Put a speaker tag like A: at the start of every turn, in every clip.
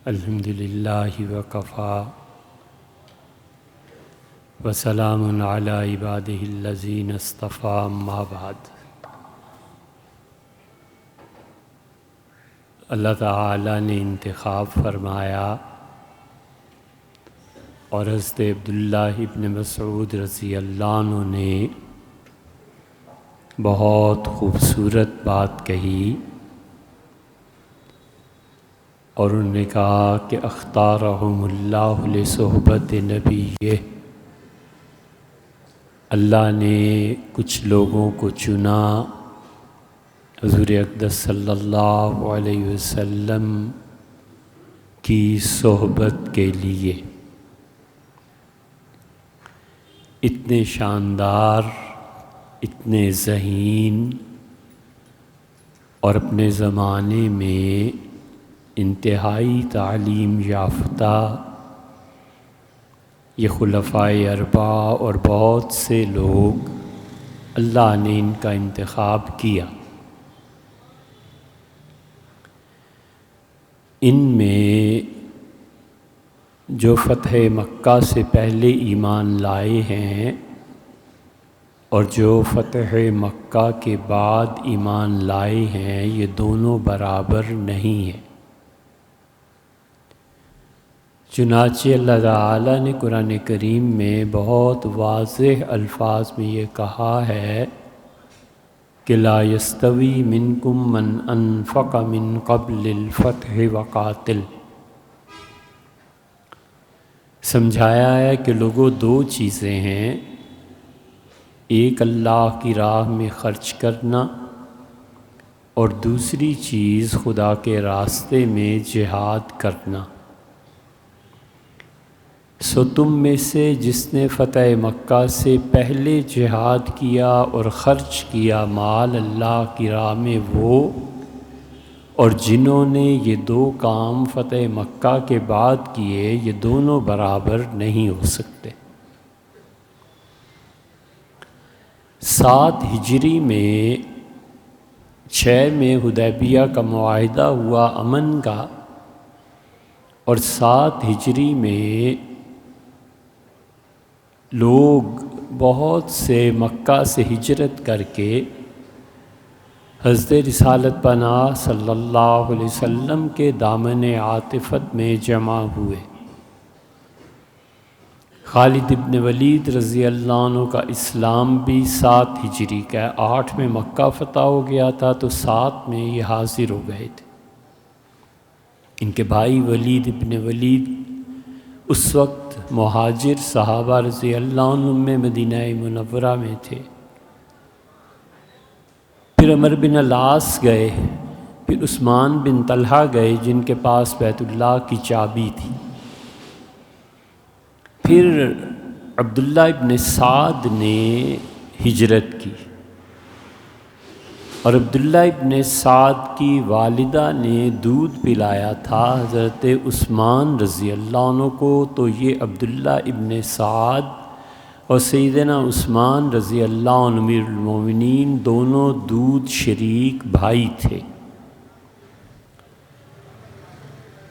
A: الحمدللہ وکفیٰ وسلام علی عبادہ الذین اصطفیٰ اما بعد۔ اللہ تعالیٰ نے انتخاب فرمایا اور حضرت عبداللہ ابن مسعود رضی اللہ عنہ نے بہت خوبصورت بات کہی اور انہوں نے کہا کہ اختارہم اللہ لصحبت نبیہ، اللہ نے کچھ لوگوں کو چنا حضور اقدس صلی اللہ علیہ وسلم کی صحبت کے لیے۔ اتنے شاندار، اتنے ذہین اور اپنے زمانے میں انتہائی تعلیم یافتہ یہ خلفائے اربعہ اور بہت سے لوگ اللہ نے ان کا انتخاب کیا۔ ان میں جو فتح مکہ سے پہلے ایمان لائے ہیں اور جو فتح مکہ کے بعد ایمان لائے ہیں، یہ دونوں برابر نہیں ہیں۔ چنانچہ اللہ تعالیٰ نے قرآن کریم میں بہت واضح الفاظ میں یہ کہا ہے کہ لا یستوی منکم من انفق من قبل الفتح وقاتل۔ سمجھایا ہے کہ لوگوں دو چیزیں ہیں، ایک اللہ کی راہ میں خرچ کرنا اور دوسری چیز خدا کے راستے میں جہاد کرنا۔ سو تم میں سے جس نے فتح مکہ سے پہلے جہاد کیا اور خرچ کیا مال اللہ کی راہ میں وہ، اور جنہوں نے یہ دو کام فتح مکہ کے بعد کیے، یہ دونوں برابر نہیں ہو سکتے۔ 7 ہجری میں 6 میں حدیبیہ کا معاہدہ ہوا امن کا، اور 7 ہجری میں لوگ بہت سے مکہ سے ہجرت کر کے حضرت رسالت پناہ صلی اللہ علیہ وسلم کے دامن عاطفت میں جمع ہوئے۔ خالد ابن ولید رضی اللہ عنہ کا اسلام بھی 7 ہجری کا ہے۔ 8 میں مکہ فتح ہو گیا تھا تو 7 میں یہ حاضر ہو گئے تھے۔ ان کے بھائی ولید ابن ولید اس وقت مہاجر صحابہ رضی اللہ عنہ میں مدینہ منورہ میں تھے۔ پھر عمر بن العاص گئے، پھر عثمان بن طلحہ گئے جن کے پاس بیت اللہ کی چابی تھی۔ پھر عبداللہ ابن سعد نے ہجرت کی، اور عبداللہ ابن سعد کی والدہ نے دودھ پلایا تھا حضرت عثمان رضی اللہ عنہ کو، تو یہ عبداللہ ابن سعد اور سیدنا عثمان رضی اللہ عنہ امیر المومنین دونوں دودھ شریک بھائی تھے۔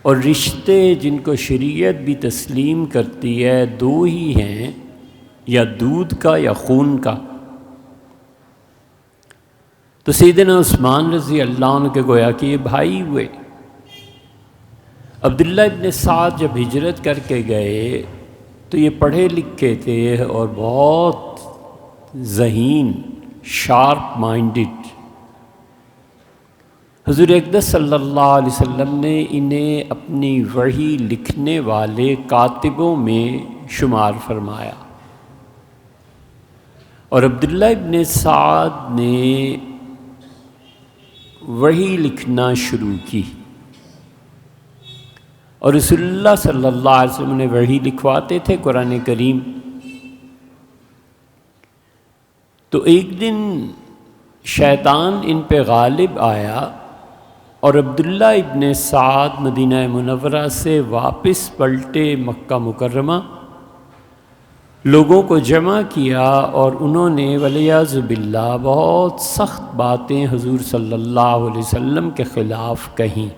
A: اور رشتے جن کو شریعت بھی تسلیم کرتی ہے دو ہی ہیں، یا دودھ کا یا خون کا۔ تو سیدنا عثمان رضی اللہ عنہ کے گویا کہ یہ بھائی ہوئے۔ عبداللہ ابن سعد جب ہجرت کر کے گئے تو یہ پڑھے لکھے تھے اور بہت ذہین، شارپ مائنڈڈ۔ حضور اقدس صلی اللہ علیہ وسلم نے انہیں اپنی وحی لکھنے والے کاتبوں میں شمار فرمایا، اور عبداللہ ابن سعد نے وحی لکھنا شروع کی، اور رسول اللہ صلی اللہ علیہ وسلم نے وحی لکھواتے تھے قرآن کریم۔ تو ایک دن شیطان ان پہ غالب آیا، اور عبداللہ ابن سعد مدینہ منورہ سے واپس پلٹے مکہ مکرمہ، لوگوں کو جمع کیا، اور انہوں نے والعیاذ باللہ بہت سخت باتیں حضور صلی اللہ علیہ وسلم کے خلاف کہیں،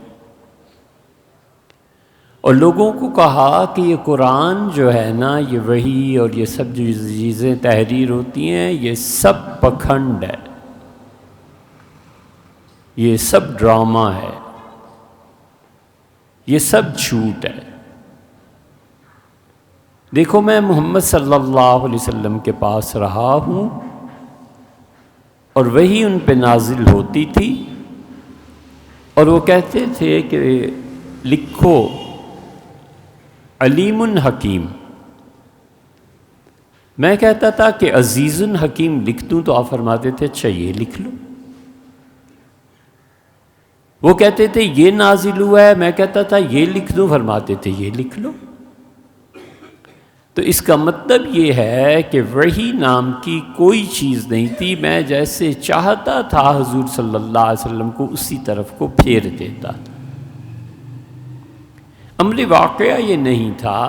A: اور لوگوں کو کہا کہ یہ قرآن جو ہے نا، یہ وحی اور یہ سب جو چیزیں تحریر ہوتی ہیں، یہ سب پکھنڈ ہے، یہ سب ڈرامہ ہے، یہ سب جھوٹ ہے۔ دیکھو میں محمد صلی اللہ علیہ وسلم کے پاس رہا ہوں اور وہی ان پہ نازل ہوتی تھی، اور وہ کہتے تھے کہ لکھو علیم حکیم۔ میں کہتا تھا کہ عزیز حکیم لکھ دوں، تو آپ فرماتے تھے اچھا یہ لکھ لو۔ وہ کہتے تھے یہ نازل ہوا ہے، میں کہتا تھا یہ لکھ دوں، فرماتے تھے یہ لکھ لو۔ تو اس کا مطلب یہ ہے کہ وحی نام کی کوئی چیز نہیں تھی، میں جیسے چاہتا تھا حضور صلی اللہ علیہ وسلم کو اسی طرف کو پھیر دیتا۔ عملی واقعہ یہ نہیں تھا،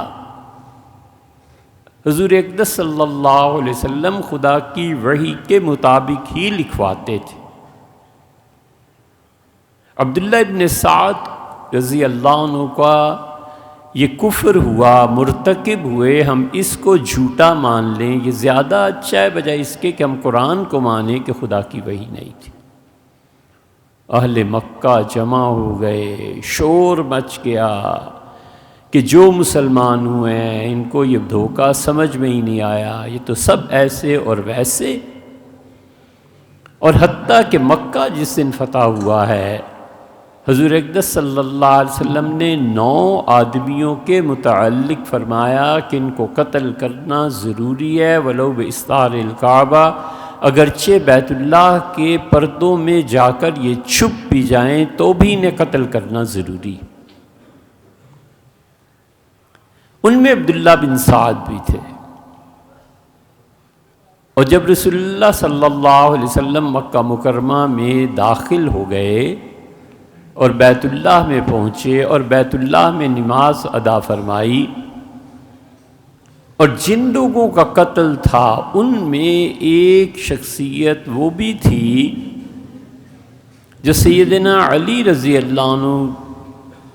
A: حضور اقدس صلی اللہ علیہ وسلم خدا کی وحی کے مطابق ہی لکھواتے تھے۔ عبداللہ ابن سعد رضی اللہ عنہ کا یہ کفر ہوا، مرتکب ہوئے، ہم اس کو جھوٹا مان لیں، یہ زیادہ اچھا ہے بجائے اس کے کہ ہم قرآن کو مانیں کہ خدا کی وحی نہیں تھی۔ اہل مکہ جمع ہو گئے، شور مچ گیا کہ جو مسلمان ہوئے ہیں ان کو یہ دھوکہ سمجھ میں ہی نہیں آیا، یہ تو سب ایسے اور ویسے۔ اور حتیٰ کہ مکہ جس دن فتح ہوا ہے، حضور اقدس صلی اللہ علیہ وسلم نے 9 آدمیوں کے متعلق فرمایا کہ ان کو قتل کرنا ضروری ہے، ولو باستار الکعبہ، اگرچہ بیت اللہ کے پردوں میں جا کر یہ چھپ بھی جائیں تو بھی انہیں قتل کرنا ضروری۔ ان میں عبداللہ بن سعد بھی تھے۔ اور جب رسول اللہ صلی اللہ علیہ وسلم مکہ مکرمہ میں داخل ہو گئے اور بیت اللہ میں پہنچے اور بیت اللہ میں نماز ادا فرمائی، اور جن لوگوں کا قتل تھا ان میں ایک شخصیت وہ بھی تھی جو سیدنا علی رضی اللہ عنہ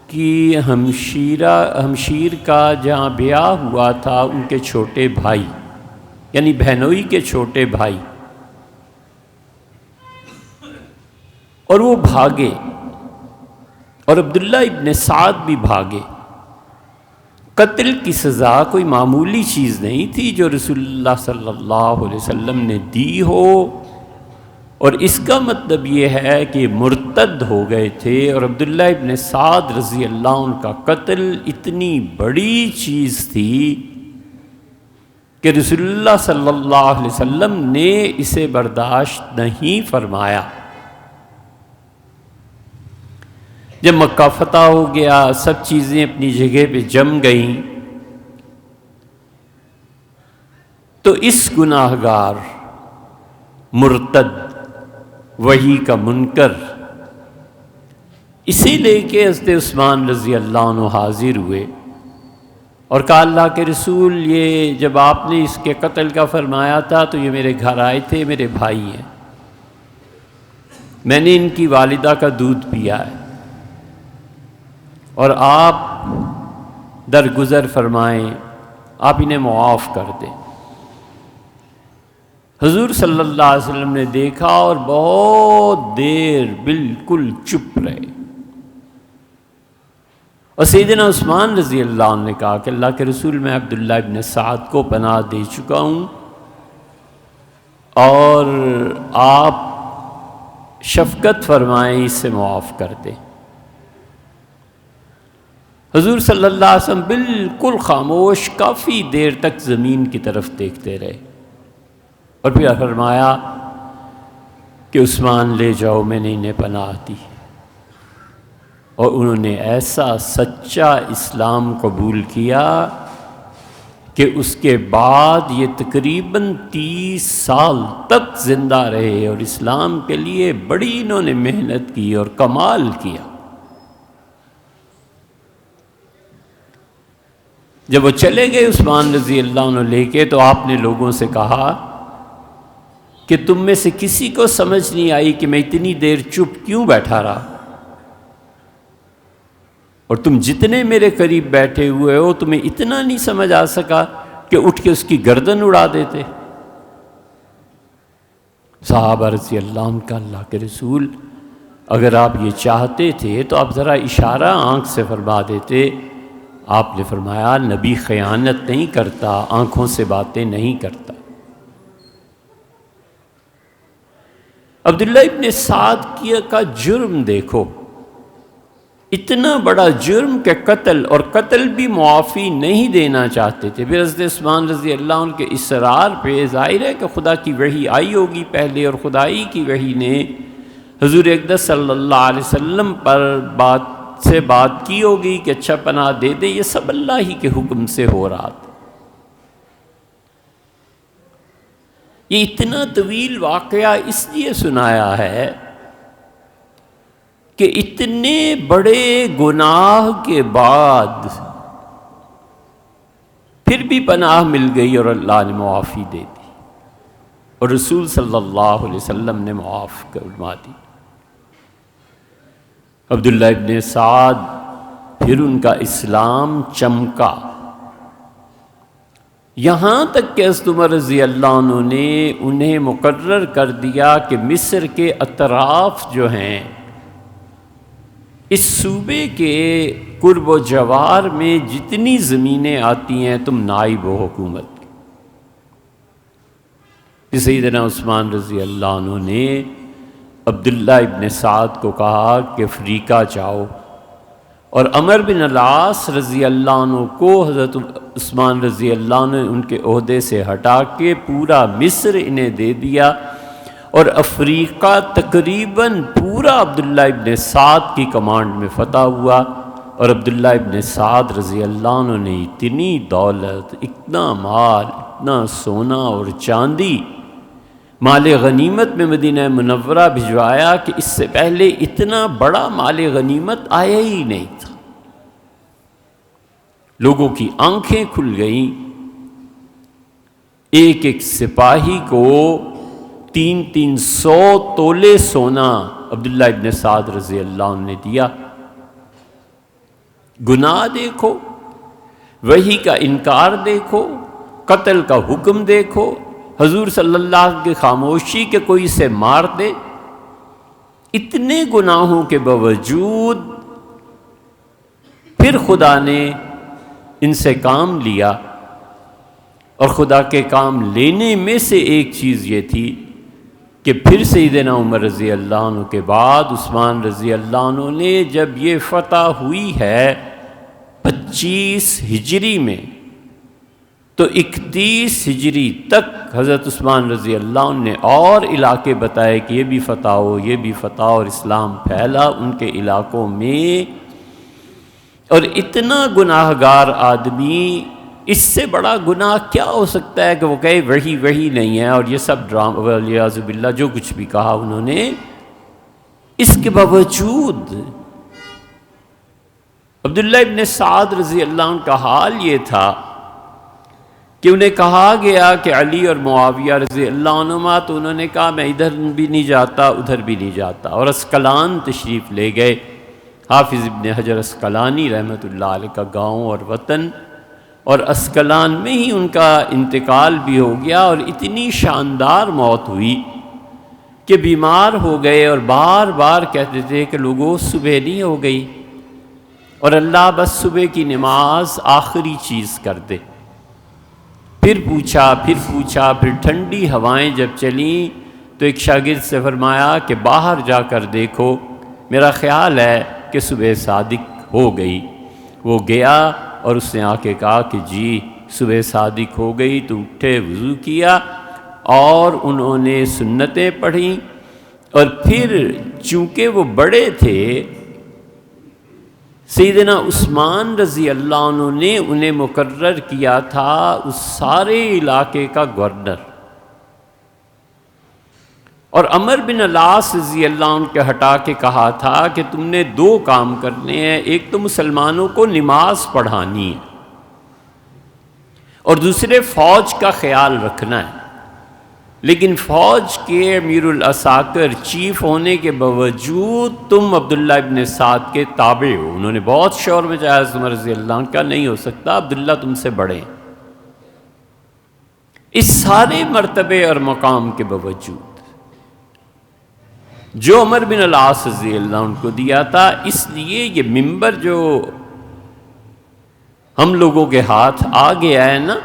A: کی ہمشیر کا جہاں بیاہ ہوا تھا، ان کے چھوٹے بھائی، یعنی بہنوئی کے چھوٹے بھائی، اور وہ بھاگے، اور عبداللہ ابن سعد بھی بھاگے۔ قتل کی سزا کوئی معمولی چیز نہیں تھی جو رسول اللہ صلی اللہ علیہ وسلم نے دی ہو، اور اس کا مطلب یہ ہے کہ مرتد ہو گئے تھے، اور عبداللہ ابن سعد رضی اللہ عنہ کا قتل اتنی بڑی چیز تھی کہ رسول اللہ صلی اللہ علیہ وسلم نے اسے برداشت نہیں فرمایا۔ جب مکہ فتح ہو گیا، سب چیزیں اپنی جگہ پہ جم گئیں، تو اس گناہ گار، مرتد، وحی کا منکر، اسی لے کے حضرت عثمان رضی اللہ عنہ حاضر ہوئے اور کہا اللہ کے رسول، یہ جب آپ نے اس کے قتل کا فرمایا تھا تو یہ میرے گھر آئے تھے، میرے بھائی ہیں، میں نے ان کی والدہ کا دودھ پیا ہے، اور آپ درگزر فرمائیں، آپ انہیں معاف کر دیں۔ حضور صلی اللہ علیہ وسلم نے دیکھا اور بہت دیر بالکل چپ رہے، اور سیدنا عثمان رضی اللہ عنہ نے کہا کہ اللہ کے رسول، میں عبداللہ ابن سعد کو پناہ دے چکا ہوں، اور آپ شفقت فرمائیں، اسے معاف کر دیں۔ حضور صلی اللہ علیہ وسلم بالکل خاموش کافی دیر تک زمین کی طرف دیکھتے رہے، اور پھر فرمایا کہ عثمان لے جاؤ، میں نے انہیں پناہ دی۔ اور انہوں نے ایسا سچا اسلام قبول کیا کہ اس کے بعد یہ تقریباً 30 سال تک زندہ رہے، اور اسلام کے لیے بڑی انہوں نے محنت کی اور کمال کیا۔ جب وہ چلے گئے عثمان رضی اللہ عنہ لے کے، تو آپ نے لوگوں سے کہا کہ تم میں سے کسی کو سمجھ نہیں آئی کہ میں اتنی دیر چپ کیوں بیٹھا رہا؟ اور تم جتنے میرے قریب بیٹھے ہوئے ہو تمہیں اتنا نہیں سمجھ آ سکا کہ اٹھ کے اس کی گردن اڑا دیتے؟ صحابہ رضی اللہ عنہ کا اللہ کے رسول اگر آپ یہ چاہتے تھے تو آپ ذرا اشارہ آنکھ سے فرما دیتے۔ آپ نے فرمایا نبی خیانت نہیں کرتا، آنکھوں سے باتیں نہیں کرتا۔ عبداللہ ابن سعد کا جرم دیکھو، اتنا بڑا جرم کہ قتل، اور قتل بھی معافی نہیں دینا چاہتے تھے۔ پھر حضرت عثمان رضی اللہ عنہ کے اصرار پہ ظاہر ہے کہ خدا کی وحی آئی ہوگی پہلے، اور خدائی کی وحی نے حضور اقدس صلی اللہ علیہ وسلم پر بات کی ہوگی کہ اچھا پناہ دے دے۔ یہ سب اللہ ہی کے حکم سے ہو رہا تھا۔ یہ اتنا طویل واقعہ اس لیے سنایا ہے کہ اتنے بڑے گناہ کے بعد پھر بھی پناہ مل گئی اور اللہ نے معافی دے دی، اور رسول صلی اللہ علیہ وسلم نے معاف فرما دی۔ عبداللہ ابن سعد پھر ان کا اسلام چمکا، یہاں تک کہ حضرت عمر رضی اللہ عنہ نے انہیں مقرر کر دیا کہ مصر کے اطراف جو ہیں، اس صوبے کے قرب و جوار میں جتنی زمینیں آتی ہیں تم نائب ہو حکومت کے۔ سیدنا عثمان رضی اللہ عنہ نے عبداللہ ابن سعد کو کہا کہ افریقہ جاؤ، اور عمر بن العاص رضی اللہ عنہ کو حضرت عثمان رضی اللہ عنہ نے ان کے عہدے سے ہٹا کے پورا مصر انہیں دے دیا، اور افریقہ تقریباً پورا عبداللہ ابن سعد کی کمانڈ میں فتح ہوا۔ اور عبداللہ ابن سعد رضی اللہ عنہ نے اتنی دولت، اتنا مال، اتنا سونا اور چاندی، مال غنیمت میں مدینہ منورہ بھجوایا کہ اس سے پہلے اتنا بڑا مال غنیمت آیا ہی نہیں تھا۔ لوگوں کی آنکھیں کھل گئیں، ایک ایک سپاہی کو 300 تولے سونا عبداللہ ابن سعد رضی اللہ عنہ نے دیا۔ گناہ دیکھو، وحی کا انکار دیکھو، قتل کا حکم دیکھو، حضور صلی اللہ علیہ وسلم کی خاموشی کہ کوئی اسے مار دے۔ اتنے گناہوں کے باوجود پھر خدا نے ان سے کام لیا، اور خدا کے کام لینے میں سے ایک چیز یہ تھی کہ پھر سیدنا عمر رضی اللہ عنہ کے بعد عثمان رضی اللہ عنہ نے جب یہ فتح ہوئی ہے 25 ہجری میں، تو 31 ہجری تک حضرت عثمان رضی اللہ عنہ نے اور علاقے بتائے کہ یہ بھی فتح ہو، یہ بھی فتح ہو، اور اسلام پھیلا ان کے علاقوں میں۔ اور اتنا گناہ گار آدمی، اس سے بڑا گناہ کیا ہو سکتا ہے کہ وہ کہے وہی نہیں ہے، اور یہ سب ڈرامہ والعیاذ باللہ جو کچھ بھی کہا انہوں نے۔ اس کے باوجود عبداللہ ابن سعد رضی اللہ عنہ کا حال یہ تھا کہ انہیں کہا گیا کہ علی اور معاویہ رضی اللہ عنہما، تو انہوں نے کہا میں ادھر بھی نہیں جاتا ادھر بھی نہیں جاتا، اور اسقلان تشریف لے گئے۔ حافظ ابن حجر اسقلانی رحمۃ اللہ علیہ کا گاؤں اور وطن، اور اسقلان میں ہی ان کا انتقال بھی ہو گیا، اور اتنی شاندار موت ہوئی کہ بیمار ہو گئے، اور بار بار کہتے تھے کہ لوگوں صبح نہیں ہو گئی، اور اللہ بس صبح کی نماز آخری چیز کر دے۔ پھر پوچھا، پھر ٹھنڈی ہوائیں جب چلیں تو ایک شاگرد سے فرمایا کہ باہر جا کر دیکھو، میرا خیال ہے کہ صبح صادق ہو گئی۔ وہ گیا اور اس نے آ کے کہا کہ جی صبح صادق ہو گئی، تو اٹھے، وضو کیا، اور انہوں نے سنتیں پڑھیں، اور پھر چونکہ وہ بڑے تھے سیدنا عثمان رضی اللہ عنہ نے انہیں مقرر کیا تھا اس سارے علاقے کا گورنر، اور عمر بن العاص رضی اللہ عنہ کے ہٹا کے کہا تھا کہ تم نے 2 کام کرنے ہیں، ایک تو مسلمانوں کو نماز پڑھانی ہے، اور دوسرے فوج کا خیال رکھنا ہے۔ لیکن فوج کے امیر العساکر چیف ہونے کے باوجود تم عبداللہ ابن سعد کے تابع ہو۔ انہوں نے بہت شور مچایا حضرت عمر رضی اللہ عنہ کا، نہیں ہو سکتا، عبداللہ تم سے بڑے ہیں۔ اس سارے مرتبے اور مقام کے باوجود جو عمر بن العاص رضی اللہ عنہ کو دیا تھا، اس لیے یہ منبر جو ہم لوگوں کے ہاتھ آ گیا ہے نا،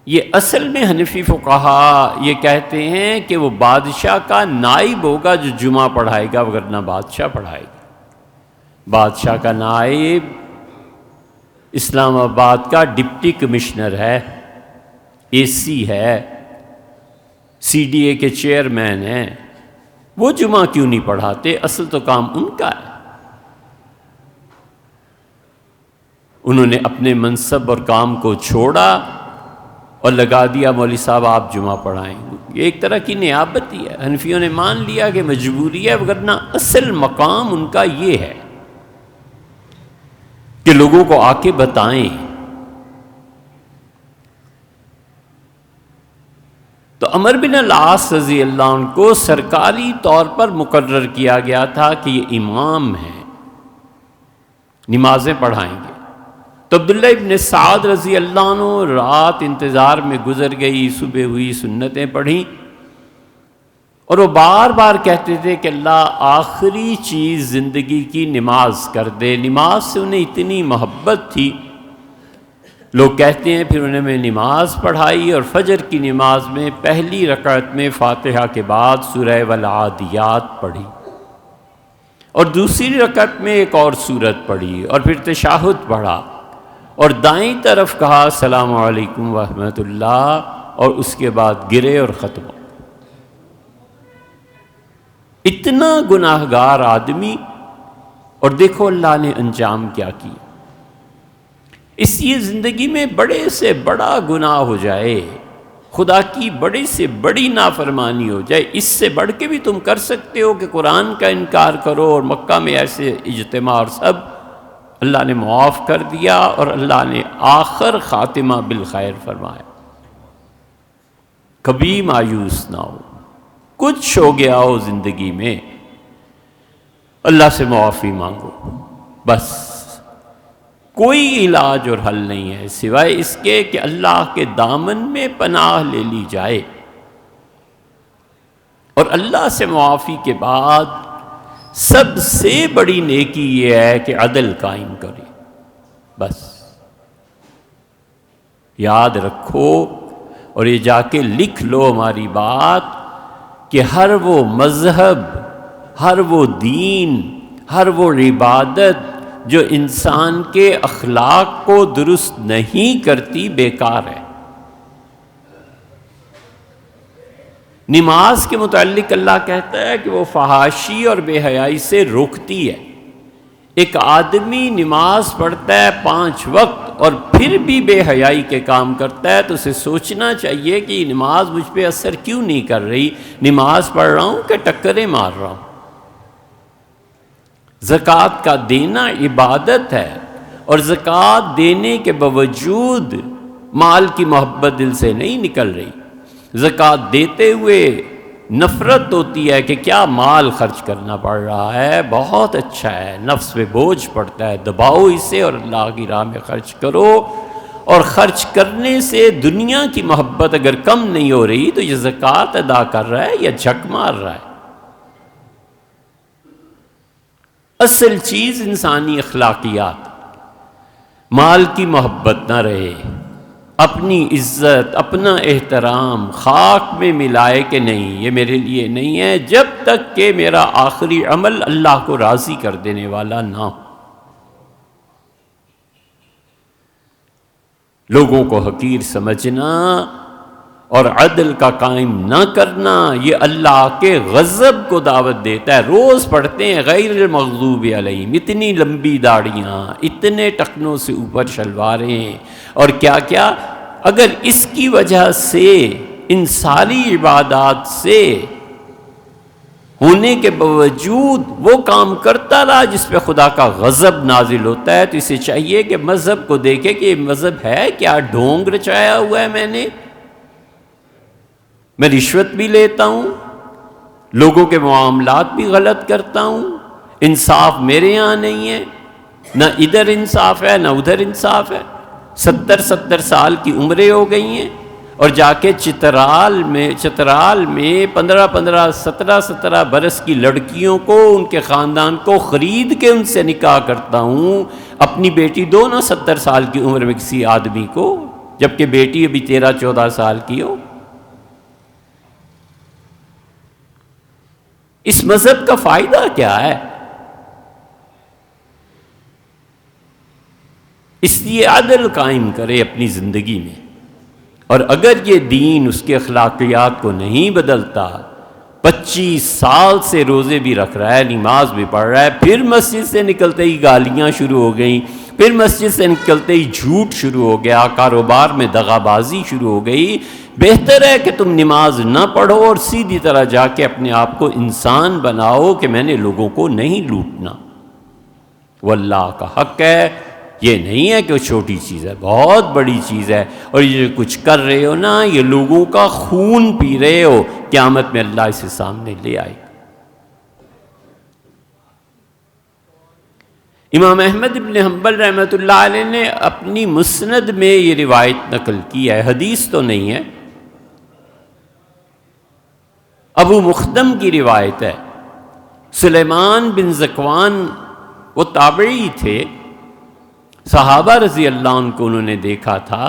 A: یہ اصل میں حنفی فقہا یہ کہتے ہیں کہ وہ بادشاہ کا نائب ہوگا جو جمعہ پڑھائے گا، ورنہ بادشاہ پڑھائے گا۔ بادشاہ کا نائب اسلام آباد کا ڈپٹی کمشنر ہے، اے سی ہے، سی ڈی اے کے چیئرمین ہیں، وہ جمعہ کیوں نہیں پڑھاتے؟ اصل تو کام ان کا ہے۔ انہوں نے اپنے منصب اور کام کو چھوڑا اور لگا دیا مولوی صاحب آپ جمعہ پڑھائیں۔ یہ ایک طرح کی نیابت ہی ہے۔ حنفیوں نے مان لیا کہ مجبوری ہے، ورنہ اصل مقام ان کا یہ ہے کہ لوگوں کو آ کے بتائیں۔ تو عمر بن العاص رضی اللہ عنہ کو سرکاری طور پر مقرر کیا گیا تھا کہ یہ امام ہیں، نمازیں پڑھائیں گے۔ تو عبداللہ ابن سعد رضی اللہ عنہ رات انتظار میں گزر گئی، صبح ہوئی، سنتیں پڑھیں، اور وہ بار بار کہتے تھے کہ اللہ آخری چیز زندگی کی نماز کر دے۔ نماز سے انہیں اتنی محبت تھی، لوگ کہتے ہیں پھر انہیں میں نماز پڑھائی، اور فجر کی نماز میں پہلی رکعت میں فاتحہ کے بعد سورہ والعادیات پڑھی، اور دوسری رکعت میں ایک اور سورت پڑھی، اور پھر تشہد پڑھا، اور دائیں طرف کہا السلام علیکم ورحمۃ اللہ، اور اس کے بعد گرے اور ختم ہو۔ اتنا گناہ گار آدمی، اور دیکھو اللہ نے انجام کیا کیا۔ اس لیے زندگی میں بڑے سے بڑا گناہ ہو جائے، خدا کی بڑی سے بڑی نافرمانی ہو جائے، اس سے بڑھ کے بھی تم کر سکتے ہو کہ قرآن کا انکار کرو، اور مکہ میں ایسے اجتماع اور سب اللہ نے معاف کر دیا، اور اللہ نے آخر خاتمہ بالخیر فرمایا۔ کبھی مایوس نہ ہو، کچھ ہو گیا ہو زندگی میں، اللہ سے معافی مانگو، بس۔ کوئی علاج اور حل نہیں ہے سوائے اس کے کہ اللہ کے دامن میں پناہ لے لی جائے، اور اللہ سے معافی کے بعد سب سے بڑی نیکی یہ ہے کہ عدل قائم کرے، بس۔ یاد رکھو، اور یہ جا کے لکھ لو ہماری بات، کہ ہر وہ مذہب، ہر وہ دین، ہر وہ عبادت جو انسان کے اخلاق کو درست نہیں کرتی، بیکار ہے۔ نماز کے متعلق اللہ کہتا ہے کہ وہ فحاشی اور بے حیائی سے روکتی ہے۔ ایک آدمی نماز پڑھتا ہے 5 وقت اور پھر بھی بے حیائی کے کام کرتا ہے، تو اسے سوچنا چاہیے کہ یہ نماز مجھ پہ اثر کیوں نہیں کر رہی؟ نماز پڑھ رہا ہوں کہ ٹکریں مار رہا ہوں؟ زکوٰۃ کا دینا عبادت ہے، اور زکوٰۃ دینے کے باوجود مال کی محبت دل سے نہیں نکل رہی۔ زکوٰۃ دیتے ہوئے نفرت ہوتی ہے کہ کیا مال خرچ کرنا پڑ رہا ہے، بہت اچھا ہے، نفس پہ بوجھ پڑتا ہے، دباؤ اسے اور اللہ کی راہ میں خرچ کرو۔ اور خرچ کرنے سے دنیا کی محبت اگر کم نہیں ہو رہی تو یہ زکوٰۃ ادا کر رہا ہے یا جھک مار رہا ہے؟ اصل چیز انسانی اخلاقیات، مال کی محبت نہ رہے، اپنی عزت، اپنا احترام خاک میں ملائے کہ نہیں یہ میرے لیے نہیں ہے، جب تک کہ میرا آخری عمل اللہ کو راضی کر دینے والا نہ ہو۔ لوگوں کو حقیر سمجھنا اور عدل کا قائم نہ کرنا، یہ اللہ کے غضب کو دعوت دیتا ہے۔ روز پڑھتے ہیں غیر المغضوب علیہم، اتنی لمبی داڑیاں، اتنے ٹکنوں سے اوپر شلواریں، اور کیا کیا۔ اگر اس کی وجہ سے ان ساری عبادات سے ہونے کے باوجود وہ کام کرتا رہا جس پہ خدا کا غضب نازل ہوتا ہے، تو اسے چاہیے کہ مذہب کو دیکھے کہ یہ مذہب ہے کیا، ڈھونگ رچایا ہوا ہے میں نے، میں رشوت بھی لیتا ہوں، لوگوں کے معاملات بھی غلط کرتا ہوں، انصاف میرے یہاں نہیں ہے، نہ ادھر انصاف ہے نہ ادھر انصاف ہے۔ 70 سال کی عمریں ہو گئی ہیں، اور جا کے چترال میں 15 17 برس کی لڑکیوں کو، ان کے خاندان کو خرید کے ان سے نکاح کرتا ہوں، اپنی بیٹی دو نا 70 سال کی عمر میں کسی آدمی کو، جبکہ بیٹی ابھی 13-14 سال کی ہو۔ اس مذہب کا فائدہ کیا ہے؟ اس لیے عدل قائم کرے اپنی زندگی میں، اور اگر یہ دین اس کے اخلاقیات کو نہیں بدلتا، 25 سال سے روزے بھی رکھ رہا ہے، نماز بھی پڑھ رہا ہے، پھر مسجد سے نکلتے ہی گالیاں شروع ہو گئیں، پھر مسجد سے نکلتے ہی جھوٹ شروع ہو گیا، کاروبار میں دغا بازی شروع ہو گئی، بہتر ہے کہ تم نماز نہ پڑھو اور سیدھی طرح جا کے اپنے آپ کو انسان بناؤ کہ میں نے لوگوں کو نہیں لوٹنا۔ وہ اللہ کا حق ہے، یہ نہیں ہے کہ وہ چھوٹی چیز ہے، بہت بڑی چیز ہے، اور یہ جو کچھ کر رہے ہو نا، یہ لوگوں کا خون پی رہے ہو، قیامت میں اللہ اسے سامنے لے آئے۔ امام احمد بن حنبل رحمۃ اللہ علیہ نے اپنی مسند میں یہ روایت نقل کی ہے، حدیث تو نہیں ہے، ابو مخدم کی روایت ہے۔ سلیمان بن ذکوان وہ تابعی تھے، صحابہ رضی اللہ عنہ کو انہوں نے دیکھا تھا۔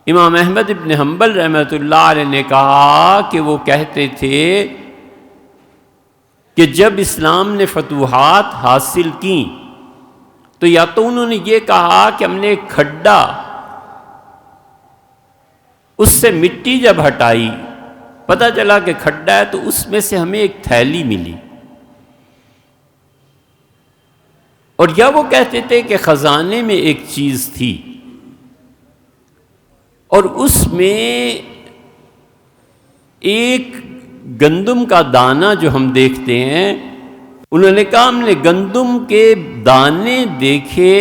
A: امام احمد بن حنبل رحمۃ اللہ علیہ نے کہا کہ وہ کہتے تھے کہ جب اسلام نے فتوحات حاصل کیں تو یا تو انہوں نے یہ کہا کہ ہم نے ایک کھڈا، اس سے مٹی جب ہٹائی پتہ چلا کہ کھڈا ہے، تو اس میں سے ہمیں ایک تھیلی ملی، اور یا وہ کہتے تھے کہ خزانے میں ایک چیز تھی اور اس میں ایک گندم کا دانہ جو ہم دیکھتے ہیں، انہوں نے کہا ہم نے گندم کے دانے دیکھے،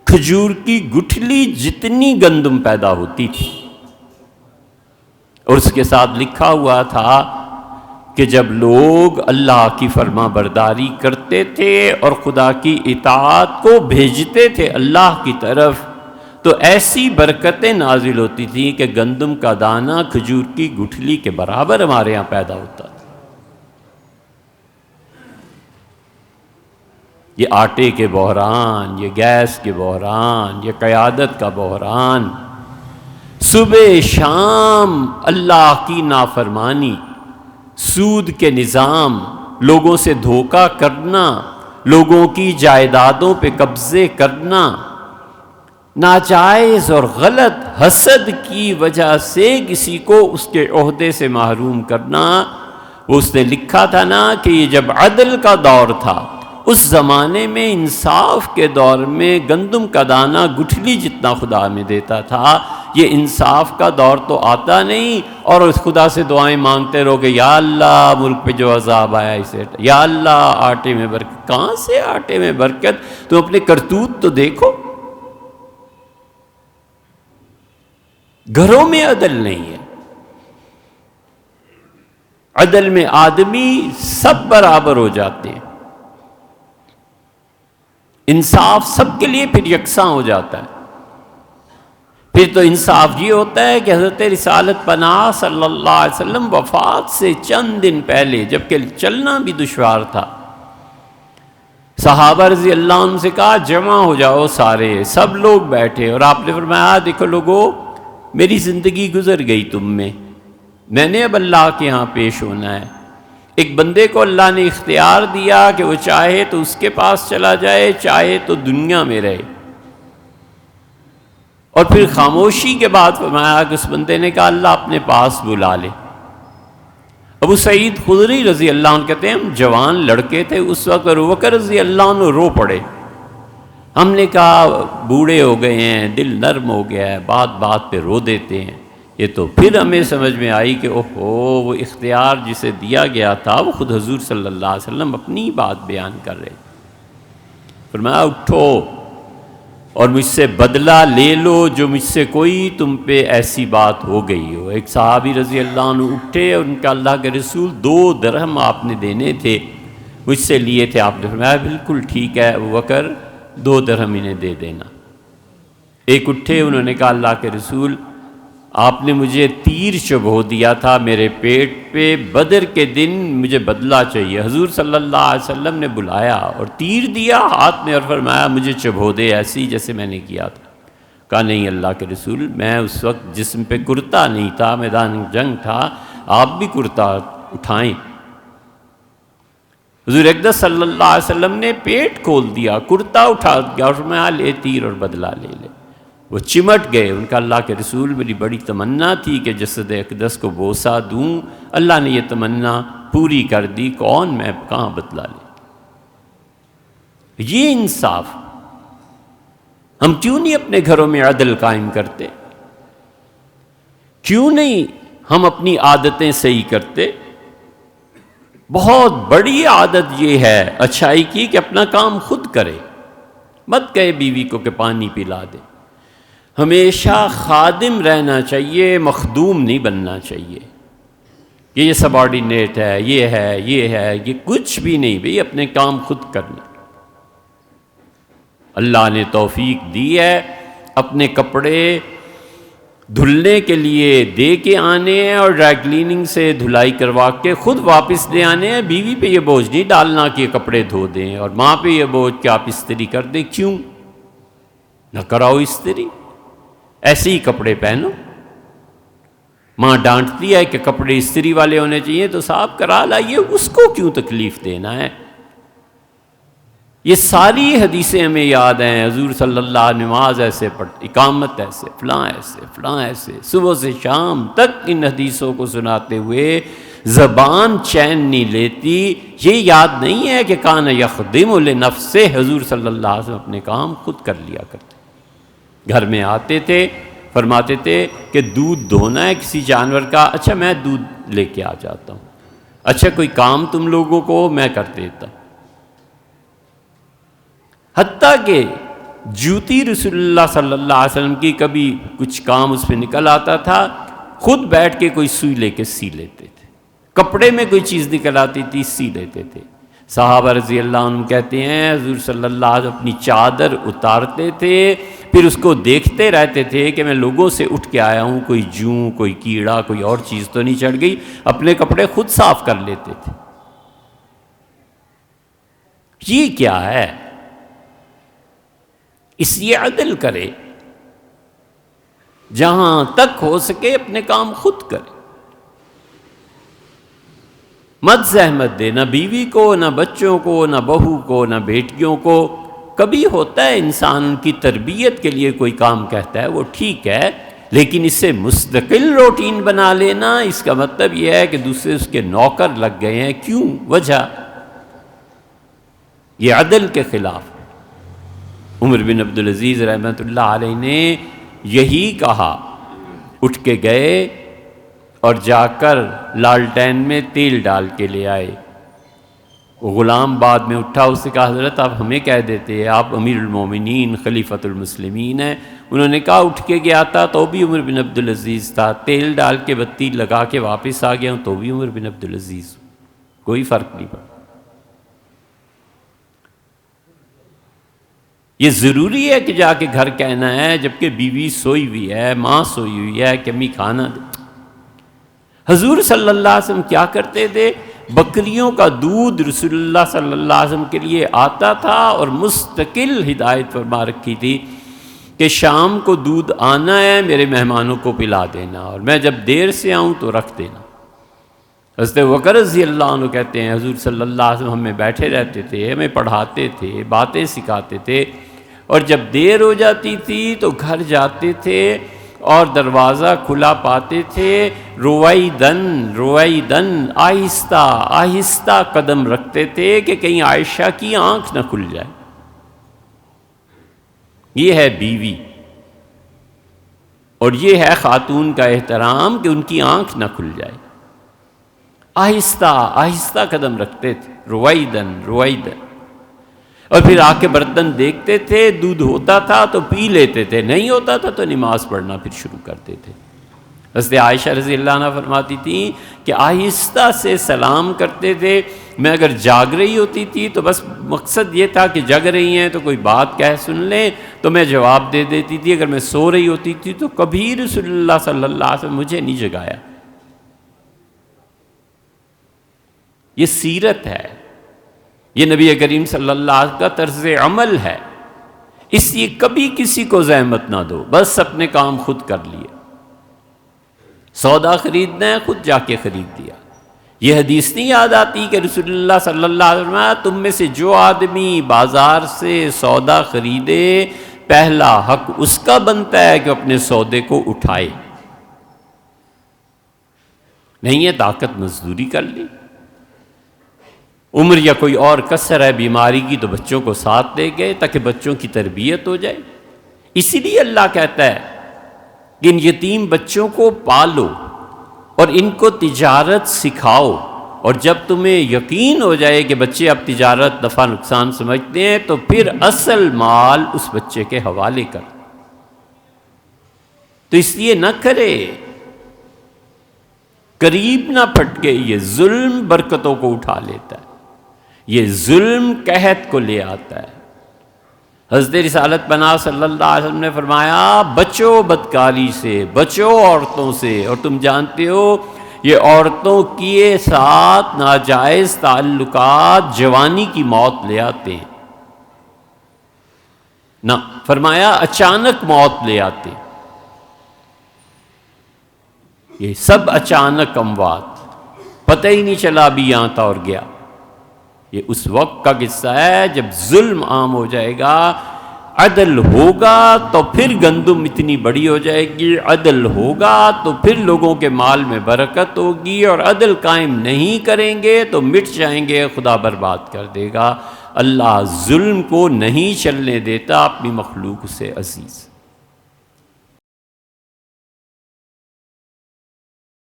A: کھجور کی گٹھلی جتنی گندم پیدا ہوتی تھی، اور اس کے ساتھ لکھا ہوا تھا کہ جب لوگ اللہ کی فرما برداری کرتے تھے اور خدا کی اطاعت کو بھیجتے تھے اللہ کی طرف، تو ایسی برکتیں نازل ہوتی تھیں کہ گندم کا دانہ کھجور کی گٹھلی کے برابر ہمارے ہاں پیدا ہوتا تھا۔ یہ آٹے کے بحران، یہ گیس کے بحران، یہ قیادت کا بحران، صبح شام اللہ کی نافرمانی، سود کے نظام، لوگوں سے دھوکہ کرنا، لوگوں کی جائیدادوں پہ قبضے کرنا، ناجائز اور غلط حسد کی وجہ سے کسی کو اس کے عہدے سے محروم کرنا۔ اس نے لکھا تھا نا کہ یہ جب عدل کا دور تھا، اس زمانے میں انصاف کے دور میں گندم کا دانہ گٹھلی جتنا خدا میں دیتا تھا، یہ انصاف کا دور تو آتا نہیں، اور اس خدا سے دعائیں مانگتے رہو کہ یا اللہ ملک پہ جو عذاب آیا اسے، یا اللہ آٹے میں برکت۔ کہاں سے آٹے میں برکت؟ تم اپنے کرتوت تو دیکھو، گھروں میں عدل نہیں ہے۔ عدل میں آدمی سب برابر ہو جاتے ہیں، انصاف سب کے لیے پھر یکساں ہو جاتا ہے۔ پھر تو انصاف یہ ہوتا ہے کہ حضرت رسالت پناہ صلی اللہ علیہ وسلم وفات سے چند دن پہلے، جبکہ چلنا بھی دشوار تھا، صحابہ رضی اللہ عنہ سے کہا جمع ہو جاؤ سارے، سب لوگ بیٹھے، اور آپ نے فرمایا دیکھو لوگو، میری زندگی گزر گئی تم میں نے اب اللہ کے ہاں پیش ہونا ہے۔ ایک بندے کو اللہ نے اختیار دیا کہ وہ چاہے تو اس کے پاس چلا جائے، چاہے تو دنیا میں رہے، اور پھر خاموشی کے بعد فرمایا کہ اس بندے نے کہا اللہ اپنے پاس بلا لے۔ ابو سعید خدری رضی اللہ عنہ کہتے ہیں ہم جوان لڑکے تھے اس وقت، اور ابوبکر رضی اللہ عنہ رو پڑے۔ ہم نے کہا بوڑھے ہو گئے ہیں، دل نرم ہو گیا ہے، بات بات پہ رو دیتے ہیں۔ یہ تو پھر ہمیں سمجھ میں آئی کہ اوہو، وہ اختیار جسے دیا گیا تھا وہ خود حضور صلی اللہ علیہ وسلم اپنی بات بیان کر رہے۔ فرمایا اٹھو، اور مجھ سے بدلہ لے لو جو مجھ سے کوئی تم پہ ایسی بات ہو گئی ہو۔ ایک صحابی رضی اللہ عنہ اٹھے اور ان کا اللہ کے رسول 2 درہم آپ نے دینے تھے، مجھ سے لیے تھے، آپ نے فرمایا بالکل ٹھیک ہے ابو بکر 2 درہم انہیں دے دینا۔ ایک اٹھے، انہوں نے کہا اللہ کے رسول آپ نے مجھے تیر چبھو دیا تھا میرے پیٹ پہ، بدر کے دن مجھے بدلہ چاہیے۔ حضور صلی اللہ علیہ وسلم نے بلایا اور تیر دیا ہاتھ میں اور فرمایا مجھے چبھو دے ایسی جیسے میں نے کیا تھا۔ کہا نہیں اللہ کے رسول، میں اس وقت جسم پہ کرتا نہیں تھا، میدان جنگ تھا، آپ بھی کرتا اٹھائیں۔ حضور اقدس صلی اللہ علیہ وسلم نے پیٹ کھول دیا، کرتا اٹھا دیا اور فرمایا لے تیر اور بدلہ لے لے۔ وہ چمٹ گئے، ان کا اللہ کے رسول میری بڑی تمنا تھی کہ جسد اقدس کو بوسہ دوں، اللہ نے یہ تمنا پوری کر دی، کون میں کہاں بدلہ لے۔ یہ انصاف ہم کیوں نہیں اپنے گھروں میں عدل قائم کرتے؟ کیوں نہیں ہم اپنی عادتیں صحیح کرتے؟ بہت بڑی عادت یہ ہے اچھائی کی کہ اپنا کام خود کرے، مت کہے بیوی کو کہ پانی پلا دے۔ ہمیشہ خادم رہنا چاہیے، مخدوم نہیں بننا چاہیے کہ یہ سبارڈینیٹ ہے، یہ کچھ بھی نہیں، بھئی اپنے کام خود کرنے۔ اللہ نے توفیق دی ہے، اپنے کپڑے دھلنے کے لیے دے کے آنے ہیں اور ڈرائی کلیننگ سے دھلائی کروا کے خود واپس دے آنے ہیں۔ بیوی پہ یہ بوجھ نہیں ڈالنا کہ یہ کپڑے دھو دیں، اور ماں پہ یہ بوجھ کہ آپ استری کر دیں۔ کیوں نہ کراؤ استری، ایسے ہی کپڑے پہنو۔ ماں ڈانٹتی ہے کہ کپڑے استری والے ہونے چاہیے تو صاحب کرا لائیے، اس کو کیوں تکلیف دینا ہے؟ یہ ساری حدیثیں ہمیں یاد ہیں، حضور صلی اللہ علیہ نماز ایسے پڑھتے، اقامت ایسے، فلاں ایسے، صبح سے شام تک ان حدیثوں کو سناتے ہوئے زبان چین نہیں لیتی۔ یہ یاد نہیں ہے کہ کان یخدم لنفسہ، حضور صلی اللہ علیہ وسلم اپنے کام خود کر لیا کرتے۔ گھر میں آتے تھے، فرماتے تھے کہ دودھ دھونا ہے کسی جانور کا، اچھا میں دودھ لے کے آ جاتا ہوں، اچھا کوئی کام تم لوگوں کو میں کر دیتا ہوں۔ حتیٰ کہ جوتی رسول اللہ صلی اللہ علیہ وسلم کی کبھی کچھ کام اس پہ نکل آتا تھا، خود بیٹھ کے کوئی سوئی لے کے سی لیتے تھے۔ کپڑے میں کوئی چیز نکل آتی تھی، سی لیتے تھے۔ صحابہ رضی اللہ عنہ کہتے ہیں حضور صلی اللہ علیہ وسلم اپنی چادر اتارتے تھے، پھر اس کو دیکھتے رہتے تھے کہ میں لوگوں سے اٹھ کے آیا ہوں، کوئی جوں، کوئی کیڑا، کوئی اور چیز تو نہیں چڑھ گئی، اپنے کپڑے خود صاف کر لیتے تھے۔ یہ کیا ہے؟ اس لیے عدل کرے، جہاں تک ہو سکے اپنے کام خود کرے، مت زحمت دے، نہ بیوی کو، نہ بچوں کو، نہ بہو کو، نہ بیٹیوں کو۔ کبھی ہوتا ہے انسان کی تربیت کے لیے کوئی کام کہتا ہے، وہ ٹھیک ہے، لیکن اس سے مستقل روٹین بنا لینا، اس کا مطلب یہ ہے کہ دوسرے اس کے نوکر لگ گئے ہیں۔ کیوں؟ وجہ یہ عدل کے خلاف۔ عمر بن عبدالعزیز رحمۃ اللہ علیہ نے یہی کہا، اٹھ کے گئے اور جا کر لالٹین میں تیل ڈال کے لے آئے۔ وہ غلام بعد میں اٹھا، اس سے کہا حضرت آپ ہمیں کہہ دیتے، آپ امیر المومنین خلیفۃ المسلمین ہیں۔ انہوں نے کہا اٹھ کے گیا تھا تو بھی عمر بن عبدالعزیز تھا، تیل ڈال کے بتی لگا کے واپس آ گیا ہوں تو بھی عمر بن عبدالعزیز، کوئی فرق نہیں پڑا۔ یہ ضروری ہے کہ جا کے گھر کہنا ہے جبکہ بیوی سوئی ہوئی ہے، ماں سوئی ہوئی ہے کہ امی کھانا دے۔ حضور صلی اللہ علیہ وسلم کیا کرتے تھے؟ بکریوں کا دودھ رسول اللہ صلی اللہ علیہ وسلم کے لیے آتا تھا اور مستقل ہدایت فرما رکھی تھی کہ شام کو دودھ آنا ہے، میرے مہمانوں کو پلا دینا، اور میں جب دیر سے آؤں تو رکھ دینا۔ حضرت بکر رضی اللہ عنہ کہتے ہیں حضور صلی اللہ علیہ وسلم ہمیں بیٹھے رہتے تھے، ہمیں پڑھاتے تھے، باتیں سکھاتے تھے، اور جب دیر ہو جاتی تھی تو گھر جاتے تھے اور دروازہ کھلا پاتے تھے، رویدن آہستہ آہستہ قدم رکھتے تھے کہ کہیں عائشہ کی آنکھ نہ کھل جائے۔ یہ ہے بیوی، اور یہ ہے خاتون کا احترام کہ ان کی آنکھ نہ کھل جائے۔ آہستہ آہستہ قدم رکھتے تھے، رویدن۔ اور پھر آ کے برتن دیکھتے تھے، دودھ ہوتا تھا تو پی لیتے تھے، نہیں ہوتا تھا تو نماز پڑھنا پھر شروع کرتے تھے۔ حضرت عائشہ رضی اللہ عنہ فرماتی تھیں کہ آہستہ سے سلام کرتے تھے، میں اگر جاگ رہی ہوتی تھی تو بس مقصد یہ تھا کہ جگ رہی ہیں تو کوئی بات کہہ سن لیں تو میں جواب دے دیتی تھی، اگر میں سو رہی ہوتی تھی تو کبھی رسول اللہ صلی اللہ علیہ وسلم مجھے نہیں جگایا۔ یہ سیرت ہے، یہ نبی کریم صلی اللہ علیہ وسلم کا طرز عمل ہے، اس لیے کبھی کسی کو زحمت نہ دو، بس اپنے کام خود کر لیے۔ سودا خریدنا ہے خود جا کے خرید لیا۔ یہ حدیث نہیں یاد آتی کہ رسول اللہ صلی اللہ علیہ وسلم تم میں سے جو آدمی بازار سے سودا خریدے پہلا حق اس کا بنتا ہے کہ اپنے سودے کو اٹھائے، نہیں ہے طاقت مزدوری کر لی، عمر یا کوئی اور کسر ہے بیماری کی تو بچوں کو ساتھ لے گئے تاکہ بچوں کی تربیت ہو جائے۔ اسی لیے اللہ کہتا ہے کہ ان یتیم بچوں کو پالو اور ان کو تجارت سکھاؤ، اور جب تمہیں یقین ہو جائے کہ بچے اب تجارت نفع نقصان سمجھتے ہیں تو پھر اصل مال اس بچے کے حوالے کر۔ تو اس لیے نہ کرے، قریب نہ پھٹکے، یہ ظلم برکتوں کو اٹھا لیتا ہے، یہ ظلم قحط کو لے آتا ہے۔ حضرت رسالت پناہ صلی اللہ علیہ وسلم نے فرمایا بچو بدکاری سے، بچو عورتوں سے، اور تم جانتے ہو یہ عورتوں کے ساتھ ناجائز تعلقات جوانی کی موت لے آتے ہیں، نہ فرمایا اچانک موت لے آتے، یہ سب اچانک اموات، پتہ ہی نہیں چلا ابھی یہاں تھا اور گیا۔ یہ اس وقت کا قصہ ہے جب ظلم عام ہو جائے گا۔ عدل ہوگا تو پھر گندم اتنی بڑی ہو جائے گی، عدل ہوگا تو پھر لوگوں کے مال میں برکت ہوگی، اور عدل قائم نہیں کریں گے تو مٹ جائیں گے، خدا برباد کر دے گا۔ اللہ ظلم کو نہیں چلنے دیتا، اپنی مخلوق سے عزیز۔